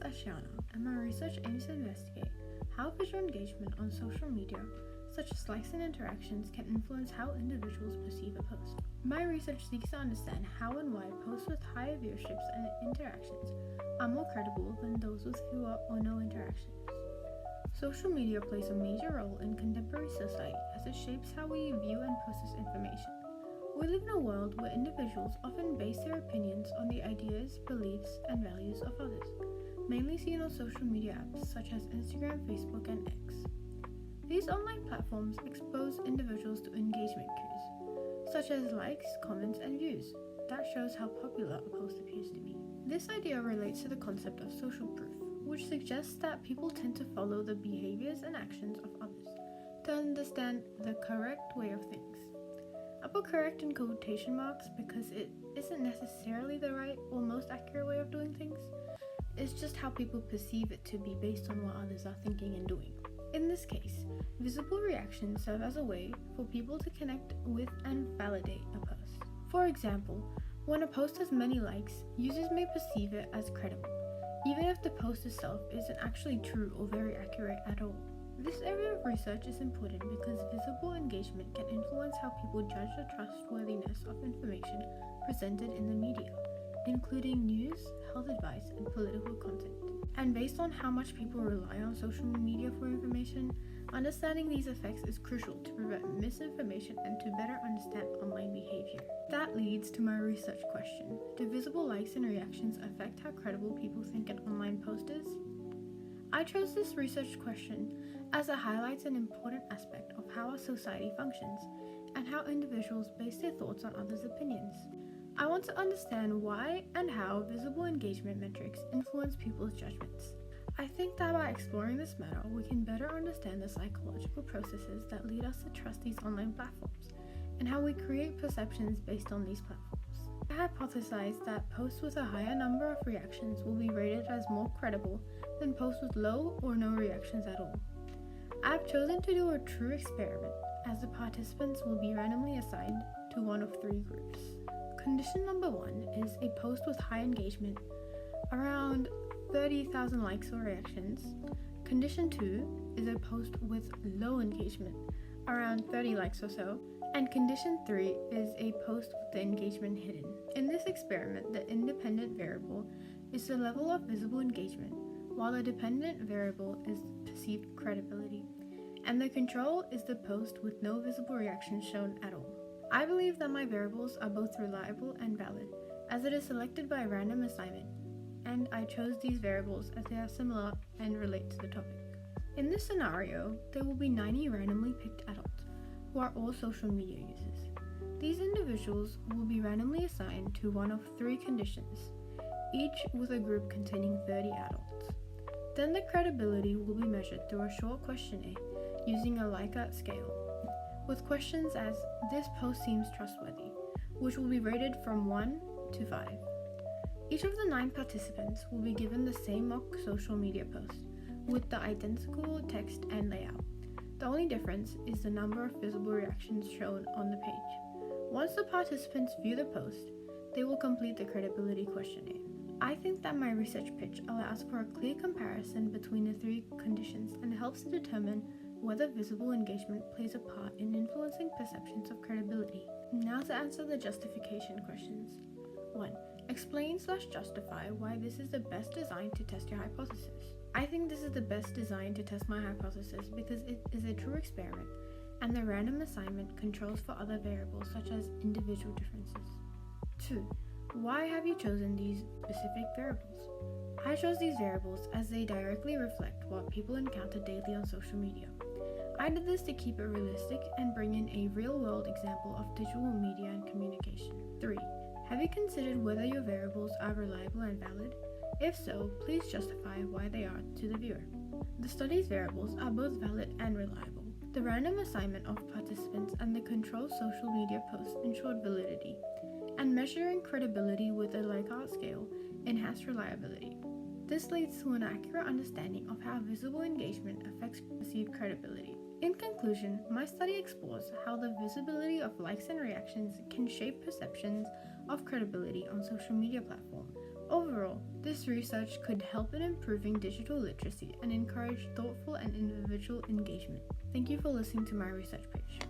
Ashiana, and my research aims to investigate how visual engagement on social media, such as likes and interactions, can influence how individuals perceive a post. My research seeks to understand how and why posts with higher viewerships and interactions are more credible than those with fewer or no interactions. Social media plays a major role in contemporary society as it shapes how we view and process information. We live in a world where individuals often base their opinions on the ideas, beliefs, and values of others, mainly seen on social media apps such as Instagram, Facebook, and X. These online platforms expose individuals to engagement cues, such as likes, comments, and views. That shows how popular a post appears to be. This idea relates to the concept of social proof, which suggests that people tend to follow the behaviors and actions of others to understand the correct way of things. I put correct in quotation marks because it isn't necessarily the right or most accurate way of doing things. It's just how people perceive it to be based on what others are thinking and doing. In this case, visible reactions serve as a way for people to connect with and validate a post. For example, when a post has many likes, users may perceive it as credible, even if the post itself isn't actually true or very accurate at all. This area of research is important because visible engagement can influence how people judge the trustworthiness of information presented in the media, including news, health advice, and political content. And based on how much people rely on social media for information, understanding these effects is crucial to prevent misinformation and to better understand online behavior. That leads to my research question. Do visible likes and reactions affect how credible people think an online post is? I chose this research question as it highlights an important aspect of how our society functions and how individuals base their thoughts on others' opinions. I want to understand why and how visible engagement metrics influence people's judgments. I think that by exploring this matter, we can better understand the psychological processes that lead us to trust these online platforms and how we create perceptions based on these platforms. I hypothesize that posts with a higher number of reactions will be rated as more credible than posts with low or no reactions at all. I've chosen to do a true experiment, as the participants will be randomly assigned to one of three groups. Condition number 1 is a post with high engagement, around 30,000 likes or reactions. Condition 2 is a post with low engagement, around 30 likes or so. And condition 3 is a post with the engagement hidden. In this experiment, the independent variable is the level of visible engagement, while the dependent variable is perceived credibility, and the control is the post with no visible reaction shown at all. I believe that my variables are both reliable and valid, as it is selected by random assignment, and I chose these variables as they are similar and relate to the topic. In this scenario, there will be 90 randomly picked adults who are all social media users. These individuals will be randomly assigned to one of three conditions, each with a group containing 30 adults. Then the credibility will be measured through a short questionnaire using a Likert scale, with questions as "this post seems trustworthy," which will be rated from 1 to 5. Each of the 9 participants will be given the same mock social media post with the identical text and layout. The only difference is the number of visible reactions shown on the page. Once the participants view the post, they will complete the credibility questionnaire. I think that my research pitch allows for a clear comparison between the three conditions and helps to determine whether visible engagement plays a part in influencing perceptions of credibility. Now to answer the justification questions. 1. Explain/justify why this is the best design to test your hypothesis. I think this is the best design to test my hypothesis because it is a true experiment, and the random assignment controls for other variables such as individual differences. 2. Why have you chosen these specific variables? I chose these variables as they directly reflect what people encounter daily on social media. I did this to keep it realistic and bring in a real-world example of digital media and communication. 3. Have you considered whether your variables are reliable and valid? If so, please justify why they are to the viewer. The study's variables are both valid and reliable. The random assignment of participants and the control social media posts ensured validity, and measuring credibility with a Likert scale enhanced reliability. This leads to an accurate understanding of how visible engagement affects perceived credibility. In conclusion, my study explores how the visibility of likes and reactions can shape perceptions of credibility on social media platforms. Overall, This research could help in improving digital literacy and encourage thoughtful and individual engagement. Thank you for listening to my research page.